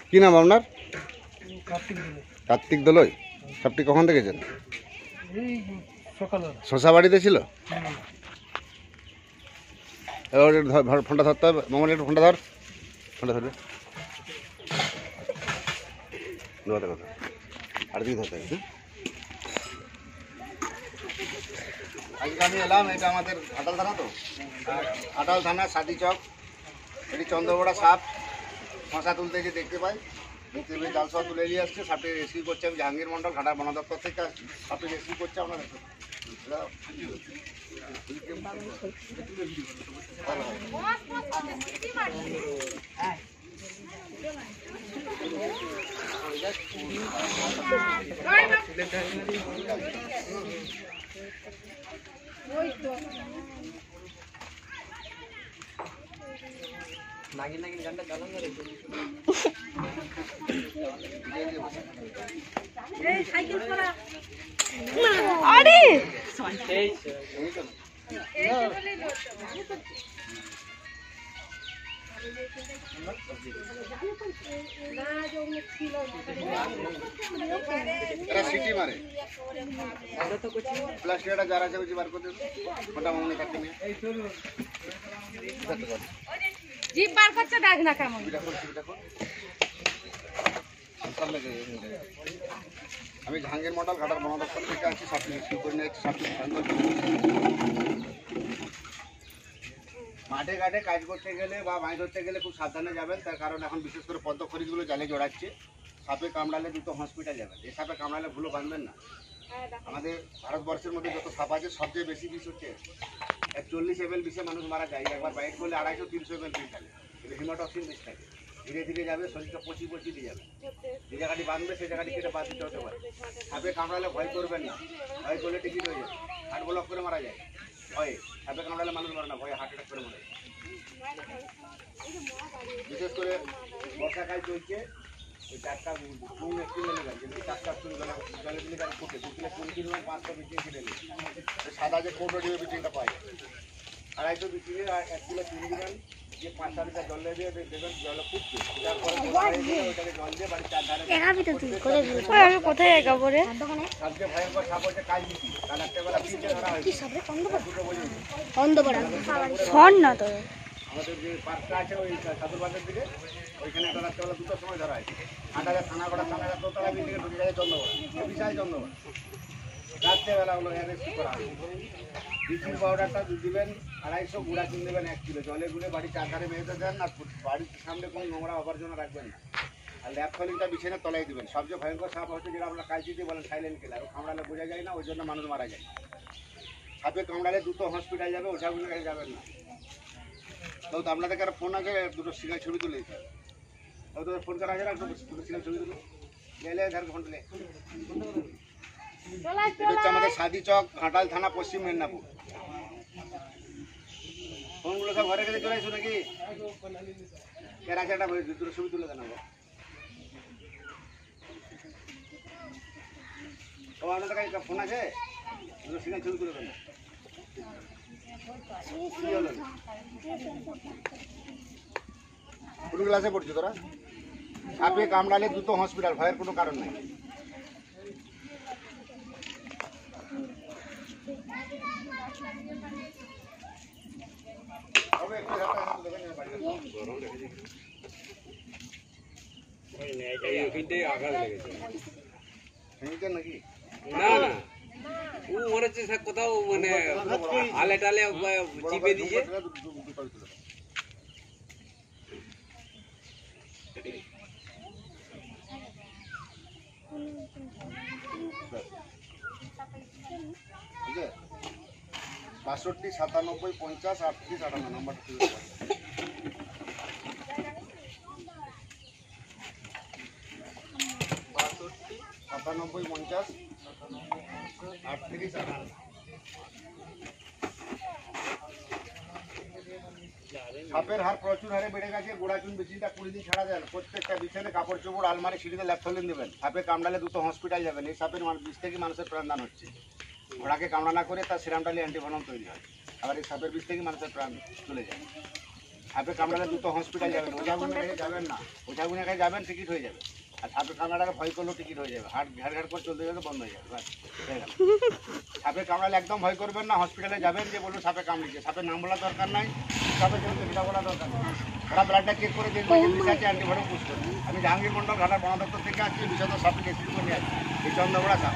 কি নাম আপনার? কার্তিক দোলই। সাপটি কখন দেখেছেন? শশা বাড়িতে ছিল। এবার ফোনটা ধরতে হবে, মামনি একটু ফোনটা ধর, ফোনটা ধরবে কথা আর দিকে ধরতে হবে। আজকে আমি এলাম, এটা আমাদের ঘাটাল থানা, তো ঘাটাল থানা সাদি চক, এটি চন্দ্রবড়া সাপ মশা তুলতে গিয়ে দেখতে পাই, দেখতে পেয়ে জাল সহ তুলে নিয়ে আসছে। সাপটি রেস্কিউ করছে আমি জাহাঙ্গীর মন্ডল, ঘাটাল বন দপ্তর থেকে আসছি। সাপটি রেস্কিউ করছে আপনার নাগিন নাগিন গানটা চালান না রে। এই সাইকেল চালা। আরে এই বলেই লোটো। না জমি ছিল এরা সিটি মারে। আমরা তো কিছু প্লাস্টিকটা যারা আছে ওই বার করতে মোটা মামনি কাটতে নিয়ে জিপ বার করছে, দেখ না কেমন। আমি জাহাঙ্গীর মন্ডল, ঘাটাল বন দপ্তর থেকে আসছি। সাপটি রেস্কিউ করে নিয়ে যাচ্ছি। মাঠে ঘাটে কাজ করতে গেলে বা মাছ ধরতে গেলে খুব সাবধানে যাবেন, তার কারণ এখন বিশেষ করে পদ্ম খরিদগুলো জালে জড়াচ্ছে। সাপে কামড়ালে দ্রুত হসপিটাল যাবেন। এই সাপে কামড়ালে ভুলো বাঁধবেন না। আমাদের ভারতবর্ষের মধ্যে যত সাপ আছে সবচেয়ে বেশি বিষ হচ্ছে 40 ml বিষে মানুষ মারা যায়। একবার বাইট করলে 250-300 ml বিষ থাকে, কিন্তু হিমাটক্সিন বিষ থাকে। ধীরে ধীরে যাবে, শরীরটা পচি দিয়ে যাবে। যে জায়গাটি বাঁধবে সেই জায়গাটি কেটে বাদ দিতে হতে পারে। সাপে কামড়ালে ভয় করবেন না, ভয় করলে টিকিট হয়ে যায়, হার্ট ব্লক করে মারা যায়। ভয়ে সাপে কামড়ালে মানুষ মরে না, ভয়ে হার্ট অ্যাটাক করে মরে যায়। বিশেষ করে বর্ষাকাল চলছে, ওই 4টা চুন একটু নেমে যায়, কিন্তু 4টা চুন জলে দিলে তার ফুটে ফুটলে চুন কিনলাম 500 বিক্রি কেটে নিই। সাদা যে কৌটো ডিবে বিক্রিটা পাই 250 বিক্রি, 1 কিলো চুন দিবেন, যে 5 লিটার জল দিয়ে দেবেন, জলে ফুটবে। তারপরে ওইটাকে জল দিয়ে বাড়ির 4 ধারে কোথায় একেবারে সবচেয়ে ভয়ঙ্কর সাপ হচ্ছে কালবিচি। কাল রাত্রেবেলা পিঠে ধরা হয় না তো। আমাদের যে পার্কটা আছে ওই সাধুবাদের দিকে, ওইখানে একটা রাত্রেবেলা 2টার সময় ধরা হয়। হাটারে থানাগড়া থানার দোতলা বিল্ডিংয়ে ঢুকে যায় চন্দ্রবড়া, বিশাল চন্দ্রবড়া। রাত্রেবেলা ওগুলো অ্যারেস্ট করা হয়। ব্লিচিং পাউডারটা দিবেন 250, গুঁড়া চুন দেবেন 1 কিলো, জলে গুলে বাড়ির 4 ধারে মেঝেতে দেন। আর বাড়ির সামনে কোনো নোংরা আবর্জনা রাখবেন না। আর ল্যাব ফলিংটা বিছানার তলায় দিবেন। সবচেয়ে ভয়ঙ্কর সাপ হচ্ছে যেটা আমরা কালচি দিয়ে বলেন সাইলেন্ট কিলার, ও কামড়ালে বোঝা যায় না, ওই জন্য মানুষ মারা যায়। সাপে কামড়ালে দ্রুত হসপিটাল যাবে, ওঝাগুলোর কাছে যাবেন না। তো আপনাদের কারো ফোন আছে, দুটো সিঙ্গেল ছবি তুলে দিতে হবে। তোদের ফোন করা আছে না, দুটো সিঙ্গেল ছবি তুলে গেলে ধর ফোন তুলে। এটা হচ্ছে আমাদের সাদি চক, ঘাটাল থানা, পশ্চিম মেদিনীপুর। ফোনগুলো সব ঘরে কাছে চলে আসো নাকি? এর আছে একটা দুটো ছবি তুলে দেন। ও আপনাদের কাছে ফোন আছে, দুটো সিঙ্গেল ছবি তুলে দেন। কোন ক্লাসে পড়ছি তোরা? সাপে কামড়ালে দ্রুত হসপিটাল, ভয়ের কোনো কারণ নেই। নাকি না না ও মনে হচ্ছে কোথাও মানে আলে টালে চিপে দিয়েছে। ঠিক আছে, 62 97 50 38 58 নাম্বারটা তুলে দেবেন। 62 97 50 38 58। সাপের হার প্রচুর হারে বেড়ে গেছে। গোড়া চুন বিচিনটা 20 দিন ছাড়া দেন। প্রত্যেকটা বিছানে কাপড় চোপড়, আলমারি, সিঁড়িতে ল্যাপথলিন দেবেন। সাপে কামড়ালে দ্রুত হসপিটাল যাবেন। এই সাপের বিষ থেকে মানুষের প্রাণদান হচ্ছে। ঘোড়াকে কামড়া না করে তার সিরামটালি অ্যান্টিভেনম তৈরি হয়। আবার এই সাপের বিষ থেকে মানুষের প্রাণ চলে যায়। সাপে কামড়ালে দ্রুত হসপিটাল যাবেন, ওঝাগুনের কাছে যাবেন না। ওঝাগুনের কাছে যাবেন, টিকিট হয়ে যাবে। আর সাপে কামড়ালে ভয় করলেও টিকিট হয়ে যাবে, ঘাট ঘাট করে চলতে যাবে, বন্ধ হয়ে যাবে, বাস হয়ে গেল। সাপে কামড়ালে একদম ভয় করবেন না, হসপিটালে যাবেন, যে বলুন সাপে কামড়িয়েছে, সাপের নাম বলার দরকার নাই, সাপে চলছে সেটা বলার দরকার নেই। ওরা ব্লাডটা চেক করে দেখবে যে বিষ আছে, অ্যান্টিবায়োটিক পুষ করবে। আমি জাহাঙ্গীর মন্ডল, ঘাটার বন দপ্তর থেকে আসছি, বিষাক্ত সাপে রেস্কিউ করে নিয়ে আসছি, এই চন্দ্রগোড়া সাপ।